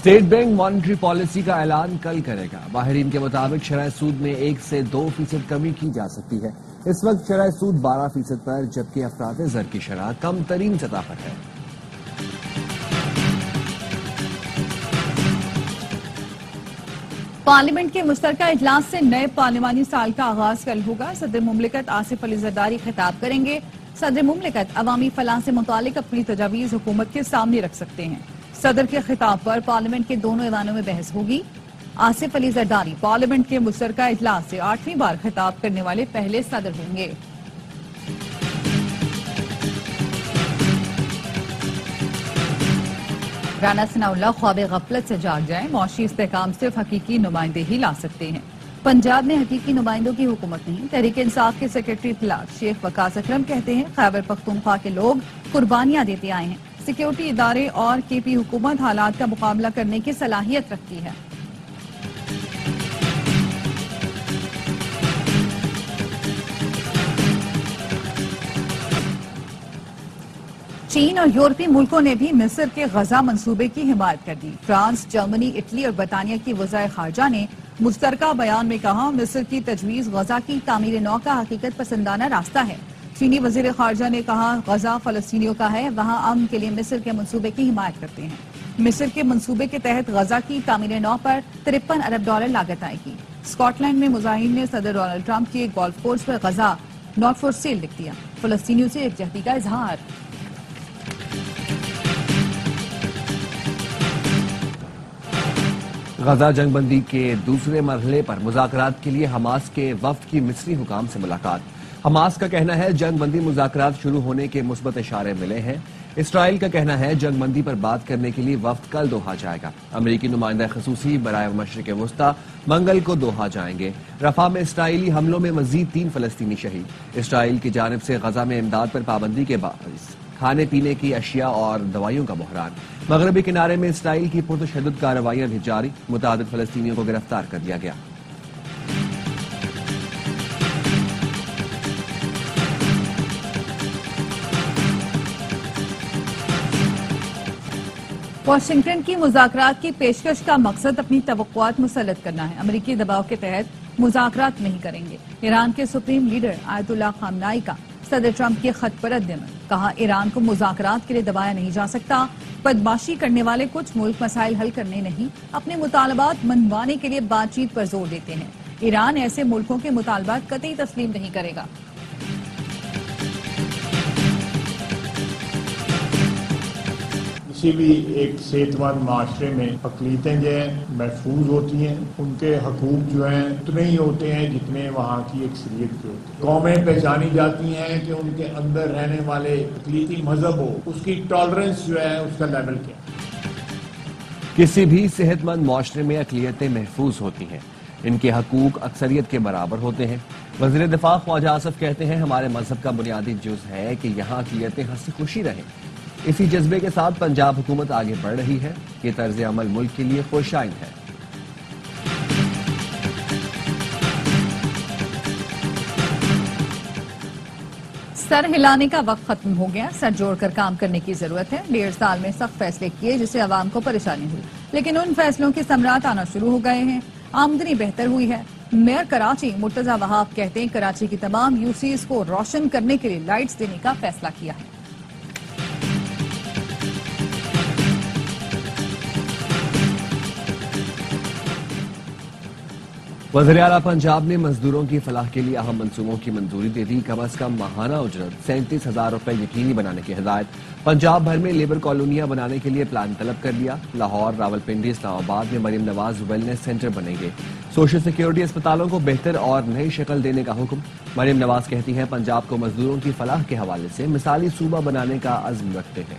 State bank monetary policy کا اعلان کل کرے گا۔ ماہرین کے مطابق شرح سود میں 1 سے 2% کمی کی جا سکتی ہے۔ اس وقت شرح سود 12% پر، جبکہ افراط زر کی شرح کم ترین سطح پر ہے۔ پارلیمنٹ کے مشترکہ اجلاس سے نئے پارلیمانی سال کا آغاز کل ہوگا۔ صدر مملکت آصف علی زرداری خطاب کریں گے۔ صدر مملکت عوامی فلاح سے متعلق اپنی تجاویز حکومت کے سامنے رکھ سکتے ہیں۔ صدر کے خطاب پر پارلیمنٹ کے دونوں ایوانوں میں بحث ہوگی۔ آصف علی زرداری پارلیمنٹ کے مشترکہ اجلاس سے 8ویں بار خطاب کرنے والے پہلے صدر ہوں گے۔ رانا ثناء اللہ خواب غفلت سے جاگ جائیں، معاشی استحکام صرف حقیقی نمائندے ہی لا سکتے ہیں۔ پنجاب میں حقیقی نمائندوں کی حکومت نہیں۔ تحریک انصاف کے سیکرٹری اطلاعات شیخ وقاص اکرم کہتے ہیں خیبر پختونخوا کے لوگ قربانیاں دیتے آئے ہیں۔ سیکیورٹی ادارے اور کے پی حکومت حالات کا مقابلہ کرنے کی صلاحیت رکھتی ہے۔ چین اور یورپی ملکوں نے بھی مصر کے غزہ منصوبے کی حمایت کر دی۔ فرانس، جرمنی، اٹلی اور برطانیہ کی وزرائے خارجہ نے مشترکہ بیان میں کہا مصر کی تجویز غزہ کی تعمیر نو کا حقیقت پسندانہ راستہ ہے۔ چینی وزیر خارجہ نے کہا غزہ فلسطینیوں کا ہے، وہاں امن کے لیے مصر کے منصوبے کی حمایت کرتے ہیں۔ مصر کے منصوبے کے تحت غزہ کی تعمیر نو پر $53 ارب لاگت آئے گی۔ اسکاٹ لینڈ میں مظاہرین نے صدر ڈونلڈ ٹرمپ کے گولف کورس پر غزہ ناٹ فور سیل لکھ دیا۔ فلسطینیوں سے یکجہتی کا اظہار۔ غزہ جنگ بندی کے دوسرے مرحلے پر مذاکرات کے لیے حماس کے وفد کی مصری حکام سے ملاقات۔ حماس کا کہنا ہے جنگ بندی مذاکرات شروع ہونے کے مثبت اشارے ملے ہیں۔ اسرائیل کا کہنا ہے جنگ بندی پر بات کرنے کے لیے وفد کل دوحہ جائے گا۔ امریکی نمائندہ خصوصی برائے مشرق وسطی منگل کو دوحہ جائیں گے۔ رفح میں اسرائیلی حملوں میں مزید 3 فلسطینی شہید۔ اسرائیل کی جانب سے غزہ میں امداد پر پابندی کے باعث کھانے پینے کی اشیاء اور دوائیوں کا بحران۔ مغربی کنارے میں اسرائیل کی پرتشدد کارروائیاں بھی جاری، متعدد فلسطینیوں کو گرفتار کر لیا گیا۔ واشنگٹن کی مذاکرات کی پیشکش کا مقصد اپنی توقعات مسلط کرنا ہے۔ امریکی دباؤ کے تحت مذاکرات نہیں کریں گے۔ ایران کے سپریم لیڈر آیت اللہ خامنائی کا صدر ٹرمپ کے خط پر رد عمل، کہا ایران کو مذاکرات کے لیے دبایا نہیں جا سکتا۔ بدماشی کرنے والے کچھ ملک مسائل حل کرنے نہیں، اپنے مطالبات منوانے کے لیے بات چیت پر زور دیتے ہیں۔ ایران ایسے ملکوں کے مطالبات قطعی تسلیم نہیں کرے گا۔ کسی بھی ایک صحت مند معاشرے میں اقلیتیں جو ہیں محفوظ ہوتی ہیں، ان کے حقوق جو ہیں اتنے ہی ہوتے ہیں جتنے وہاں کی اکثریت کے ہوتے ہیں۔ قومیں پہچانی جاتی ہیں کہ ان کے اندر رہنے والے اقلیتی مذہب ہو، اس کی ٹالرنس جو ہے اس کا لیول کیا ہے۔ کسی بھی صحت مند معاشرے میں اقلیتیں محفوظ ہوتی ہیں، ان کے حقوق اکثریت کے برابر ہوتے ہیں۔ وزیر دفاع خواجہ آصف کہتے ہیں ہمارے مذہب کا بنیادی جز ہے کہ یہاں اقلیتیں ہنسی خوشی رہیں۔ اسی جذبے کے ساتھ پنجاب حکومت آگے بڑھ رہی ہے۔ یہ طرز عمل ملک کے لیے خوش آئند ہے۔ سر ہلانے کا وقت ختم ہو گیا، سر جوڑ کر کام کرنے کی ضرورت ہے۔ 1.5 سال میں سخت فیصلے کیے جسے عوام کو پریشانی ہوئی، لیکن ان فیصلوں کے ثمرات آنا شروع ہو گئے ہیں، آمدنی بہتر ہوئی ہے۔ میئر کراچی مرتضی وہاب کہتے ہیں کراچی کی تمام UCs کو روشن کرنے کے لیے لائٹس دینے کا فیصلہ کیا ہے۔ وزیر اعلیٰ پنجاب نے مزدوروں کی فلاح کے لیے اہم منصوبوں کی منظوری دے دی۔ کم از کم ماہانہ اجرت 37,000 روپے یقینی بنانے کی ہدایت۔ پنجاب بھر میں لیبر کالونیاں بنانے کے لیے پلان طلب کر لیا۔ لاہور، راولپنڈی، اسلام آباد میں مریم نواز ویلنس سینٹر بنیں گے۔ سوشل سیکیورٹی اسپتالوں کو بہتر اور نئی شکل دینے کا حکم۔ مریم نواز کہتی ہیں پنجاب کو مزدوروں کی فلاح کے حوالے سے مثالی صوبہ بنانے کا عزم رکھتے ہیں۔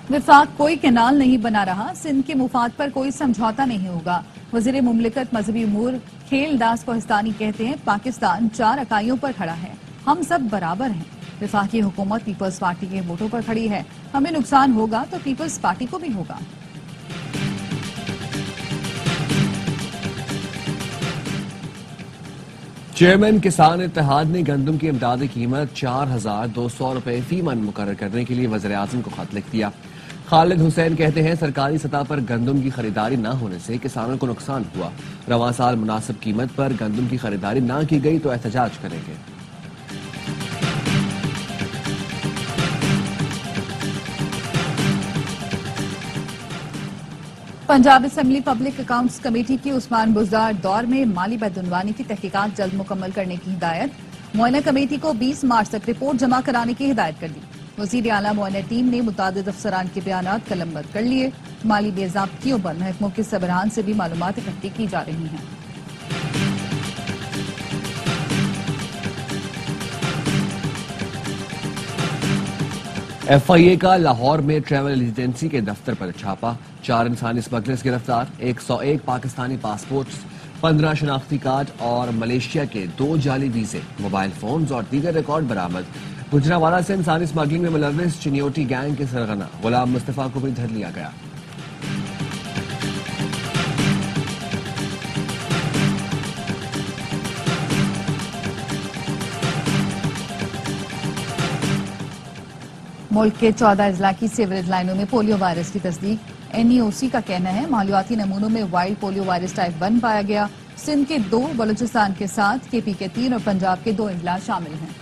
وفاق کوئی کینال نہیں بنا رہا، سندھ کے مفاد پر کوئی سمجھوتا نہیں ہوگا۔ وزیر مملکت مذہبی امور کھیل داس کوہستانی کہتے ہیں پاکستان 4 اکائیوں پر کھڑا ہے، ہم سب برابر ہیں۔ وفاقی حکومت پیپلز پارٹی کے ووٹوں پر کھڑی ہے، ہمیں نقصان ہوگا تو پیپلز پارٹی کو بھی ہوگا۔ چیئرمین کسان اتحاد نے گندم کی امدادی قیمت 4,200 روپے فی من مقرر کرنے کے لیے وزیر اعظم کو خط لکھ دیا۔ خالد حسین کہتے ہیں سرکاری سطح پر گندم کی خریداری نہ ہونے سے کسانوں کو نقصان ہوا. رواں سال مناسب قیمت پر گندم کی خریداری نہ کی گئی تو احتجاج کریں گے. Punjab assembly public accounts committee کی عثمان بزدار دور میں مالی بدعنوانی کی تحقیقات جلد مکمل کرنے کی ہدایت. معائنہ کمیٹی کو 20 مارچ تک رپورٹ جمع کرانے کی ہدایت کر دی. وزیر اعلیٰ معائنہ ٹیم نے متعدد افسران کے بیانات قلم بند کر لیے. مالی بے ضابطگیوں پر محکموں کے سربراہان سے بھی معلومات اکٹھی کی جا رہی ہیں. ایف آئی اے کا لاہور میں ٹریول ایجنسی کے دفتر پر چھاپا. 4 انسانی اسمگلرز گرفتار. 101 پاکستانی پاسپورٹس، 15 شناختی کارڈ اور ملیشیا کے 2 جعلی ویزے، موبائل فونز اور دیگر ریکارڈ برآمد. گجرانوالہ سے انسانی اسمگلنگ میں ملوث چنیوٹی گینگ کے سرغنہ غلام مصطفیٰ کو بھی دھر لیا گیا. ملک کے 14 اضلاع کی سیوریج لائنوں میں پولیو وائرس کی تصدیق. این ای او سی کا کہنا ہے مالیاتی نمونوں میں وائلڈ پولیو وائرس ٹائپ 1 پایا گیا. سندھ کے 2، بلوچستان کے 7، کے پی کے 3 اور پنجاب کے 2 اضلاع شامل ہیں.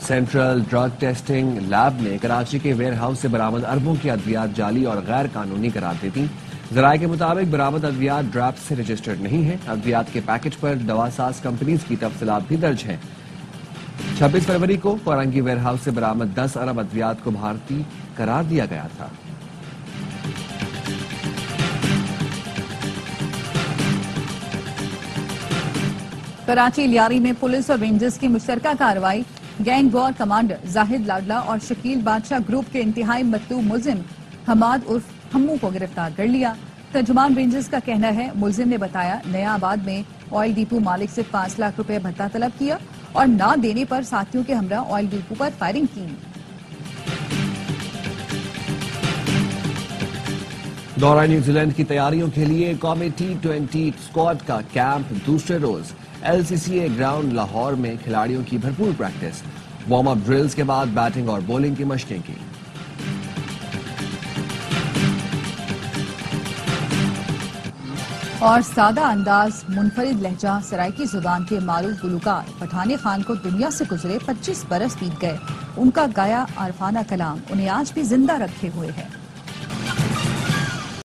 سینٹرل ڈرگ ٹیسٹنگ لیب نے کراچی کے ویئر ہاؤس سے برآمد اربوں کی ادویات جعلی اور غیر قانونی قرار دی تھی. ذرائع کے مطابق برآمد ادویات ڈراپس سے رجسٹرڈ نہیں ہیں. ادویات کے پیکٹ پر دوا ساز کمپنیز کی تفصیلات بھی درج ہیں. 26 فروری کو فارنگی ویئر ہاؤس سے برآمد 10 ارب ادویات کو بھارتی قرار دیا گیا تھا. کراچی لیاری میں پولیس اور رینجرز کی مشترکہ کارروائی. گینگ وار کمانڈر زاہد لاڈلا اور شکیل بادشاہ گروپ کے انتہائی مطلوب ملزم حماد عرف ہمو کو گرفتار کر لیا. ترجمان رینجرز کا کہنا ہے ملزم نے بتایا نیا آباد میں آئل ڈیپو مالک سے 5 لاکھ روپے بھتہ طلب کیا اور نہ دینے پر ساتھیوں کے ہمراہ آئل ڈیپو پر فائرنگ کی. دورہ نیوزی لینڈ کی تیاریوں کے لیے قومی T20 اسکواڈ کا کیمپ دوسرے روز. LCCA گراؤنڈ لاہور میں کھلاڑیوں کی بھرپور پریکٹس. وارم اپ ڈرلز کے بعد بیٹنگ اور بولنگ کی مشقیں کی. اور سادہ انداز، منفرد لہجہ، سرائکی زبان کے معروف گلوکار پٹھانی خان کو دنیا سے گزرے 25 برس بیت گئے. ان کا گایا عارفانہ کلام انہیں آج بھی زندہ رکھے ہوئے ہے.